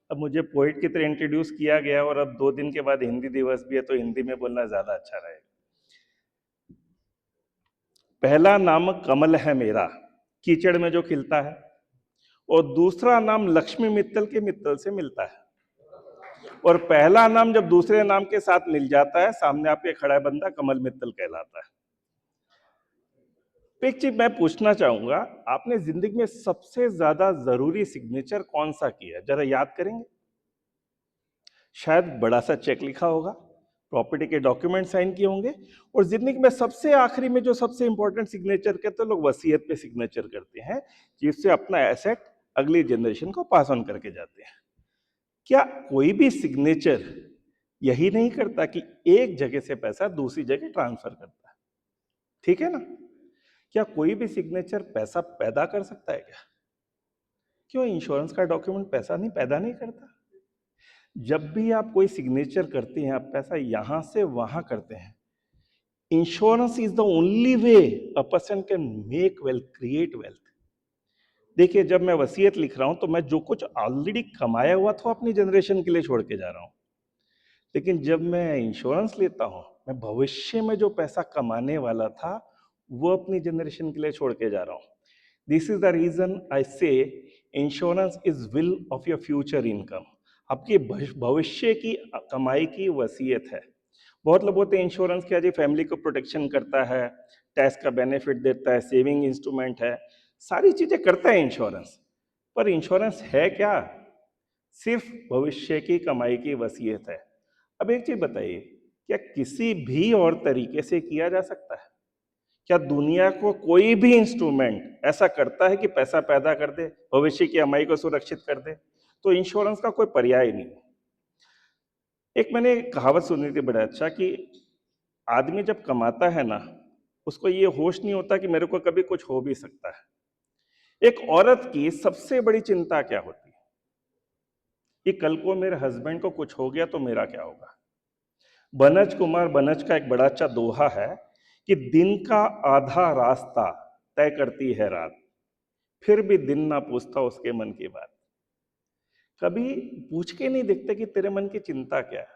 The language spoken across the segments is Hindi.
अब मुझे पोइट की तरह इंट्रोड्यूस किया गया और अब 2 दिन के बाद हिंदी दिवस भी है, तो हिंदी में बोलना ज्यादा अच्छा रहेगा। पहला नाम कमल है मेरा, कीचड़ में जो खिलता है, और दूसरा नाम लक्ष्मी मित्तल के मित्तल से मिलता है। और पहला नाम जब दूसरे नाम के साथ मिल जाता है, सामने आपके खड़ा है बंदा, कमल मित्तल कहलाता है। एक चीज मैं पूछना चाहूंगा, आपने जिंदगी में सबसे ज्यादा जरूरी सिग्नेचर कौन सा किया, जरा याद करेंगे? शायद बड़ा सा चेक लिखा होगा, प्रॉपर्टी के डॉक्यूमेंट साइन किए होंगे, और जिंदगी में सबसे आखिरी में जो सबसे इंपॉर्टेंट सिग्नेचर करते हैं लोग, वसीयत पे सिग्नेचर करते हैं, जिससे अपना एसेट अगली जनरेशन को पास ऑन करके जाते हैं। क्या कोई भी सिग्नेचर यही नहीं करता कि एक जगह से पैसा दूसरी जगह ट्रांसफर करता है? ठीक है ना? क्या कोई भी सिग्नेचर पैसा पैदा कर सकता है क्या? क्यों इंश्योरेंस का डॉक्यूमेंट पैसा नहीं पैदा नहीं करता? जब भी आप कोई सिग्नेचर करते हैं, आप पैसा यहां से वहां करते हैं। Insurance is the only way a person can make wealth, create wealth. देखिए, जब मैं वसीयत लिख रहा हूं तो मैं जो कुछ ऑलरेडी कमाया हुआ था अपनी जनरेशन के लिए छोड़ के जा रहा हूं। लेकिन जब मैं इंश्योरेंस लेता हूं, मैं भविष्य में जो पैसा कमाने वाला था वो अपनी जनरेशन के लिए छोड़ के जा रहा हूं। This is the reason I say insurance is will of your future income. आपकी भविष्य की कमाई की वसीयत है। बहुत लोग बोलते हैं इंश्योरेंस क्या जी, फैमिली को प्रोटेक्शन करता है, टैक्स का बेनिफिट देता है, सेविंग इंस्ट्रूमेंट है, सारी चीजें करता है इंश्योरेंस। पर इंश्योरेंस है क्या? सिर्फ भविष्य की कमाई की वसीयत है। अब एक चीज बताइए, क्या किसी भी और तरीके से किया जा सकता है? क्या दुनिया को कोई भी इंस्ट्रूमेंट ऐसा करता है कि पैसा पैदा कर दे, भविष्य की कमाई को सुरक्षित कर दे? तो इंश्योरेंस का कोई पर्याय नहीं। एक मैंने एक कहावत सुनी थी बड़ा अच्छा, कि आदमी जब कमाता है ना, उसको ये होश नहीं होता कि मेरे को कभी कुछ हो भी सकता है। एक औरत की सबसे बड़ी चिंता क्या होती है? कि कल को मेरे हस्बैंड को कुछ हो गया तो मेरा क्या होगा। बनज कुमार बनज का एक बड़ा अच्छा दोहा है कि दिन का आधा रास्ता तय करती है रात, फिर भी दिन ना पूछता उसके मन की बात। कभी पूछ के नहीं देखते कि तेरे मन की चिंता क्या है।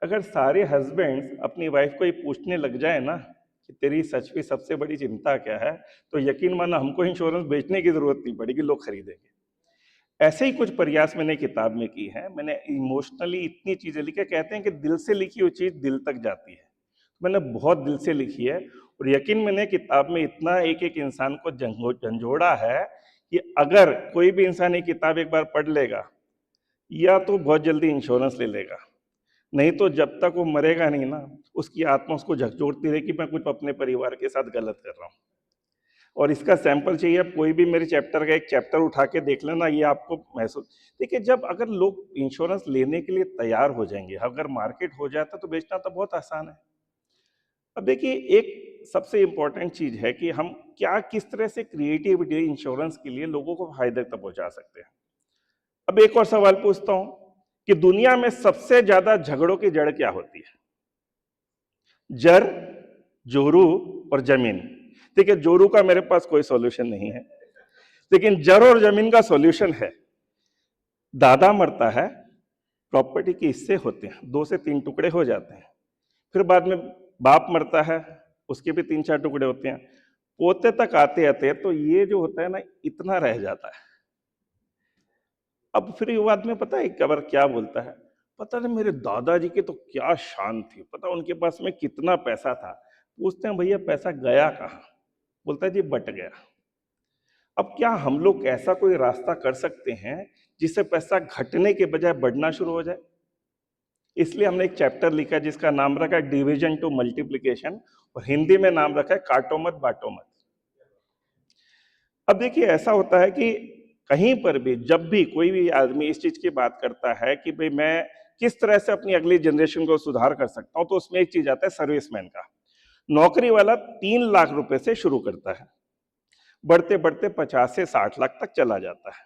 अगर सारे हस्बैंड्स अपनी वाइफ को ये पूछने लग जाए ना कि तेरी सच में सबसे बड़ी चिंता क्या है, तो यकीन माना हमको इंश्योरेंस बेचने की जरूरत नहीं पड़ेगी, लोग खरीदेंगे। ऐसे ही कुछ प्रयास मैंने किताब में की है। मैंने इमोशनली इतनी चीजें लिखी, कहते हैं कि दिल से लिखी हुई चीज दिल तक जाती है। मैंने बहुत दिल से लिखी है, और यकीन मैंने किताब में इतना एक एक इंसान को झंझोड़ा है कि अगर कोई भी इंसान ये किताब एक बार पढ़ लेगा, या तो बहुत जल्दी इंश्योरेंस ले लेगा, नहीं तो जब तक वो मरेगा नहीं ना, उसकी आत्मा उसको झकझोरती रहे कि मैं कुछ अपने परिवार के साथ गलत कर रहा हूँ। और इसका सैंपल चाहिए, आप कोई भी मेरे चैप्टर का एक चैप्टर उठा के देख लेना, ये आपको महसूस। देखिए, जब अगर लोग इंश्योरेंस लेने के लिए तैयार हो जाएंगे, अगर मार्केट हो जाता तो बेचना तो बहुत आसान है। अब देखिए, एक सबसे इंपॉर्टेंट चीज है कि हम क्या किस तरह से क्रिएटिविटी इंश्योरेंस के लिए लोगों को फायदे तक पहुंचा सकते हैं। अब एक और सवाल पूछता हूं कि दुनिया में सबसे ज्यादा झगड़ों की जड़ क्या होती है? जर, जोरू और जमीन। देखिए, जोरू का मेरे पास कोई सॉल्यूशन नहीं है, लेकिन जर और जमीन का सॉल्यूशन है। दादा मरता है, प्रॉपर्टी के हिस्से होते हैं, 2 से 3 टुकड़े हो जाते हैं। फिर बाद में बाप मरता है, उसके भी 3-4 टुकड़े होते हैं। पोते तक आते आते तो ये जो होता है ना, इतना रह जाता है। अब फिर ये बाद में पता है कबर क्या बोलता है, पता नहीं मेरे दादाजी की तो क्या शान थी, पता उनके पास में कितना पैसा था। पूछते हैं भैया पैसा गया कहाँ? बोलता है जी बट गया। अब क्या हम लोग ऐसा कोई रास्ता कर सकते हैं जिससे पैसा घटने के बजाय बढ़ना शुरू हो जाए? इसलिए हमने एक चैप्टर लिखा है जिसका नाम रखा है डिवीजन टू मल्टीप्लीकेशन, और हिंदी में नाम रखा है काटो मत बांटो मत। अब देखिए, ऐसा होता है कि कहीं पर भी जब भी कोई भी आदमी इस चीज की बात करता है कि भाई मैं किस तरह से अपनी अगली जनरेशन को सुधार कर सकता हूं, तो उसमें एक चीज आता है सर्विसमैन का। नौकरी वाला 3 लाख रुपए से शुरू करता है, बढ़ते बढ़ते 50 से 60 लाख तक चला जाता है,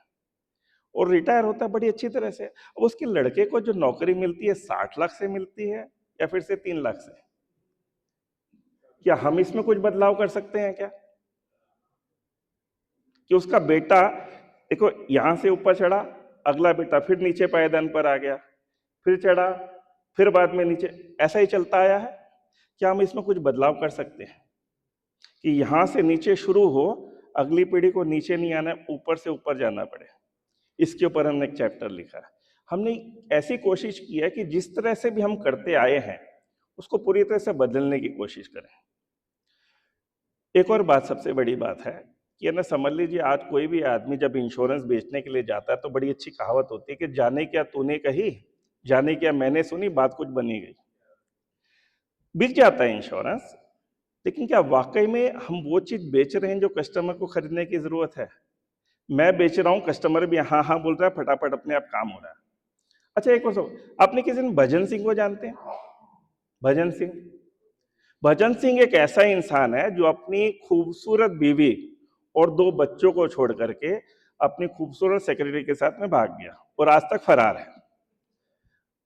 और रिटायर होता है बड़ी अच्छी तरह से। अब उसके लड़के को जो नौकरी मिलती है 60 लाख से मिलती है या फिर से 3 लाख से? क्या हम इसमें कुछ बदलाव कर सकते हैं क्या? कि उसका बेटा देखो यहां से ऊपर चढ़ा, अगला बेटा फिर नीचे पायदान पर आ गया, फिर चढ़ा, फिर बाद में नीचे, ऐसा ही चलता आया है। क्या हम इसमें कुछ बदलाव कर सकते हैं कि यहां से नीचे शुरू हो, अगली पीढ़ी को नीचे नहीं आना है, ऊपर से ऊपर जाना पड़े? इसके ऊपर हमने एक चैप्टर लिखा है। हमने ऐसी कोशिश की है कि जिस तरह से भी हम करते आए हैं उसको पूरी तरह से बदलने की कोशिश करें। एक और बात, सबसे बड़ी बात है कि ना, समझ लीजिए आज कोई भी आदमी जब इंश्योरेंस बेचने के लिए जाता है तो बड़ी अच्छी कहावत होती है कि जाने क्या तूने कही, जाने क्या मैंने सुनी, बात कुछ बनी गई। बिक जाता है इंश्योरेंस, लेकिन क्या वाकई में हम वो चीज बेच रहे हैं जो कस्टमर को खरीदने की जरूरत है? मैं बेच रहा हूं, कस्टमर भी हाँ हाँ बोल रहा है, फटाफट अपने आप काम हो रहा है। अच्छा, एक और सब, आपने किसी दिन भजन सिंह को जानते हैं? भजन सिंह, भजन सिंह एक ऐसा इंसान है जो अपनी खूबसूरत बीवी और 2 बच्चों को छोड़ करके अपनी खूबसूरत सेक्रेटरी के साथ में भाग गया और आज तक फरार है।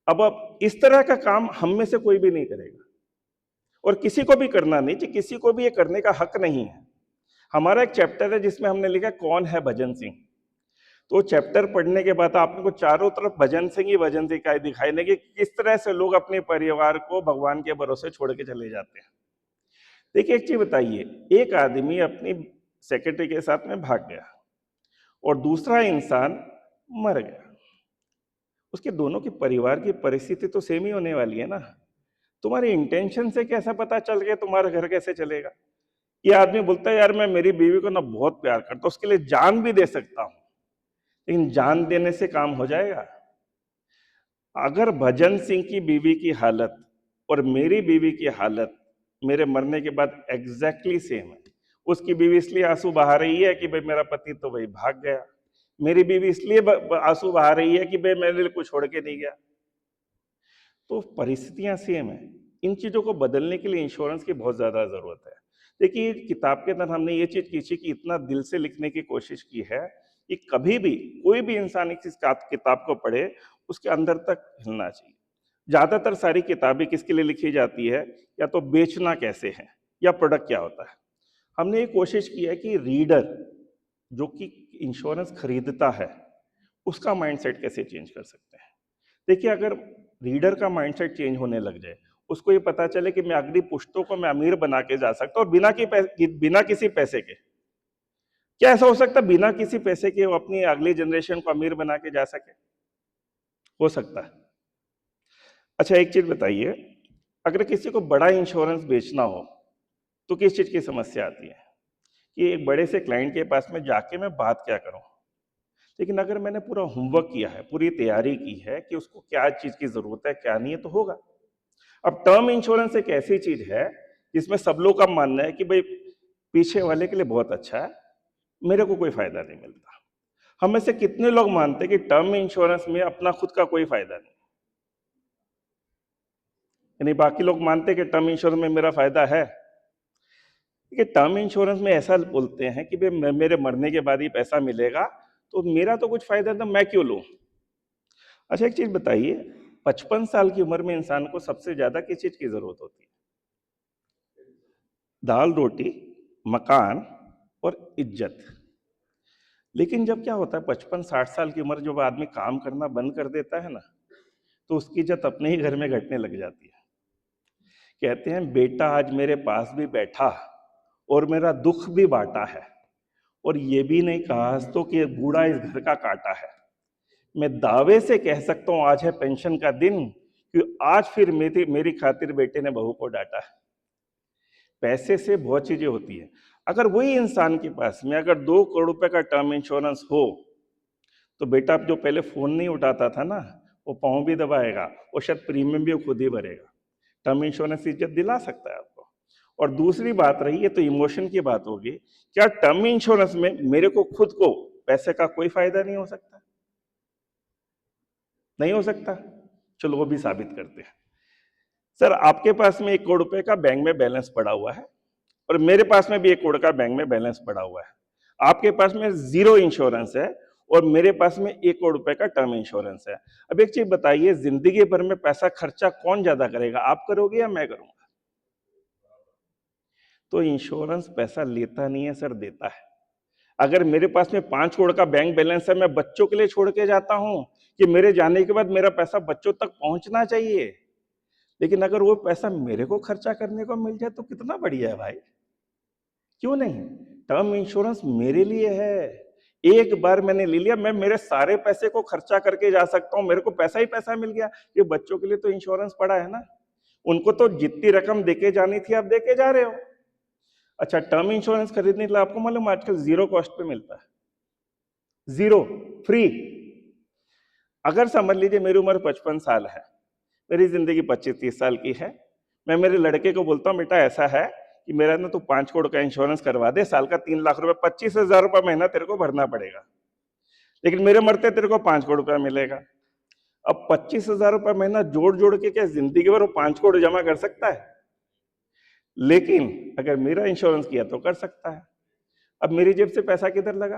अब इस तरह का काम हम में से कोई भी नहीं करेगा और किसी को भी करना नहीं चाहिए, किसी को भी ये करने का हक नहीं है। हमारा एक चैप्टर है जिसमें हमने लिखा कौन है भजन सिंह। तो चैप्टर पढ़ने के बाद आपने को चारों तरफ भजन सिंह ही भजन सिंह का दिखाई देंगे कि किस तरह से लोग अपने परिवार को भगवान के भरोसे छोड़ के चले जाते हैं। देखिए, एक चीज बताइए, एक आदमी अपनी सेक्रेटरी के साथ में भाग गया और दूसरा इंसान मर गया, उसके दोनों की परिवार की परिस्थिति तो सेम ही होने वाली है ना। तुम्हारी इंटेंशन से कैसा पता चल गया तुम्हारा घर कैसे चलेगा? ये आदमी बोलता है यार मैं मेरी बीवी को ना बहुत प्यार करता हूं, उसके लिए जान भी दे सकता हूं, लेकिन जान देने से काम हो जाएगा? अगर भजन सिंह की बीवी की हालत और मेरी बीवी की हालत मेरे मरने के बाद एग्जैक्टली सेम है, उसकी बीवी इसलिए आंसू बहा रही है कि भाई मेरा पति तो भाई भाग गया, मेरी बीवी इसलिए आंसू बहा रही है कि भाई मेरे लिए कुछ छोड़ के नहीं गया, तो परिस्थितियां सेम है। इन चीजों को बदलने के लिए इंश्योरेंस की बहुत ज्यादा जरूरत है। देखिए, किताब के अंदर हमने ये चीज खींची कि इतना दिल से लिखने की कोशिश की है कि कभी भी कोई भी इंसान इस किताब को पढ़े उसके अंदर तक हिलना चाहिए। ज्यादातर सारी किताबें किसके लिए लिखी जाती है? या तो बेचना कैसे है या प्रोडक्ट क्या होता है। हमने ये कोशिश की है कि रीडर जो कि इंश्योरेंस खरीदता है उसका माइंडसेट कैसे चेंज कर सकते हैं। देखिए, अगर रीडर का माइंडसेट चेंज होने लग जाए, उसको ये पता चले कि मैं अगली पुश्तों को मैं अमीर बना के जा सकता हूँ और बिना किसी पैसे के। क्या ऐसा हो सकता है बिना किसी पैसे के वो अपनी अगली जनरेशन को अमीर बना के जा सके? हो सकता है। अच्छा, एक चीज बताइए, अगर किसी को बड़ा इंश्योरेंस बेचना हो तो किस चीज की समस्या आती है कि एक बड़े से क्लाइंट के पास में जाके मैं बात क्या करूं? लेकिन अगर मैंने पूरा होमवर्क किया है, पूरी तैयारी की है कि उसको क्या चीज की जरूरत है क्या नहीं है, तो होगा। अब टर्म इंश्योरेंस एक ऐसी चीज है जिसमें सब लोग का मानना है कि भाई पीछे वाले के लिए बहुत अच्छा है, मेरे को कोई फायदा नहीं मिलता। हम में से कितने लोग मानते हैं कि टर्म इंश्योरेंस में अपना खुद का कोई फायदा नहीं? यानी बाकी लोग मानते हैं कि टर्म इंश्योरेंस में मेरा फायदा है। कि टर्म इंश्योरेंस में ऐसा बोलते हैं कि भाई मेरे मरने के बाद ही पैसा मिलेगा, तो मेरा तो कुछ फायदा था, मैं क्यों लूं? अच्छा, एक चीज बताइए, 55 साल की उम्र में इंसान को सबसे ज्यादा किस चीज की जरूरत होती है? दाल रोटी, मकान और इज्जत। लेकिन जब क्या होता है 55-60 साल की उम्र जब आदमी काम करना बंद कर देता है ना, तो उसकी इज्जत अपने ही घर में घटने लग जाती है। कहते हैं बेटा आज मेरे पास भी बैठा और मेरा दुख भी बांटा है, और ये भी नहीं कहा तो कि बूढ़ा इस घर का काटा है। मैं दावे से कह सकता हूं आज है पेंशन का दिन, कि आज फिर मेरी मेरी खातिर बेटे ने बहू को डांटा है। पैसे से बहुत चीजें होती है। अगर वही इंसान के पास में अगर 2 करोड़ रुपए का टर्म इंश्योरेंस हो, तो बेटा जो पहले फोन नहीं उठाता था ना, वो पाँव भी दबाएगा और शायद प्रीमियम भी वो खुद ही भरेगा। टर्म इंश्योरेंस इज्जत दिला सकता है आपको। और दूसरी बात रही है तो इमोशन की बात होगी, क्या टर्म इंश्योरेंस में मेरे को खुद को पैसे का कोई फायदा नहीं हो सकता? नहीं हो सकता। चलो वो भी साबित करते हैं। सर, आपके पास में 1 करोड़ रुपए का बैंक में बैलेंस पड़ा हुआ है और मेरे पास में भी 1 करोड़ का बैंक में बैलेंस पड़ा हुआ है। आपके पास में जीरो इंश्योरेंस है और मेरे पास में 1 करोड़ रुपए का टर्म इंश्योरेंस है। अब एक चीज बताइए, जिंदगी भर में पैसा खर्चा कौन ज्यादा करेगा, आप करोगे या मैं करूंगा? तो इंश्योरेंस पैसा लेता नहीं है सर, देता है। अगर मेरे पास में 5 करोड़ का बैंक बैलेंस है, मैं बच्चों के लिए छोड़ के जाता हूं कि मेरे जाने के बाद मेरा पैसा बच्चों तक पहुंचना चाहिए। लेकिन अगर वो पैसा मेरे को खर्चा करने को मिल जाए तो कितना बढ़िया है भाई, क्यों नहीं? टर्म इंश्योरेंस मेरे लिए है। एक बार मैंने ले लिया, मैं मेरे सारे पैसे को खर्चा करके जा सकता हूं, मेरे को पैसा ही पैसा मिल गया। ये बच्चों के लिए तो इंश्योरेंस पड़ा है ना, उनको तो जितनी रकम देके जानी थी आप देके जा रहे हो। अच्छा, टर्म इंश्योरेंस खरीदने के लिए आपको मालूम आजकल जीरो कॉस्ट पे मिलता है, जीरो, फ्री। अगर समझ लीजिए मेरी उम्र 55 साल है, मेरी जिंदगी 25-30 साल की है, मैं मेरे लड़के को बोलता हूँ बेटा ऐसा है कि मेरा ना तू 5 करोड़ का इंश्योरेंस करवा दे, साल का 3 लाख रुपए, 25,000 रुपये महीना तेरे को भरना पड़ेगा, लेकिन मेरे मरते तेरे को 5 करोड़ रुपया मिलेगा। अब 25,000 रुपये महीना जोड़ जोड़ के क्या जिंदगी भर वो 5 करोड़ जमा कर सकता है? लेकिन अगर मेरा इंश्योरेंस किया तो कर सकता है। अब मेरी जेब से पैसा किधर लगा?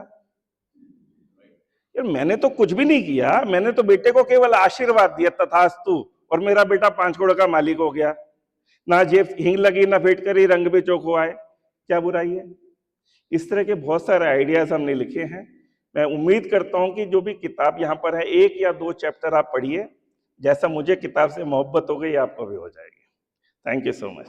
यार मैंने तो कुछ भी नहीं किया, मैंने तो बेटे को केवल आशीर्वाद दिया तथास्तु, और मेरा बेटा 5 करोड़ का मालिक हो गया। ना जेब हींग लगी ना फिट करी, रंग भी चोखो आए, क्या बुराई है? इस तरह के बहुत सारे आइडियाज हमने लिखे हैं। मैं उम्मीद करता हूं कि जो भी किताब यहाँ पर है, 1 या 2 चैप्टर आप पढ़िए, जैसा मुझे किताब से मोहब्बत हो गई आपको भी हो जाएगी। Thank you so much.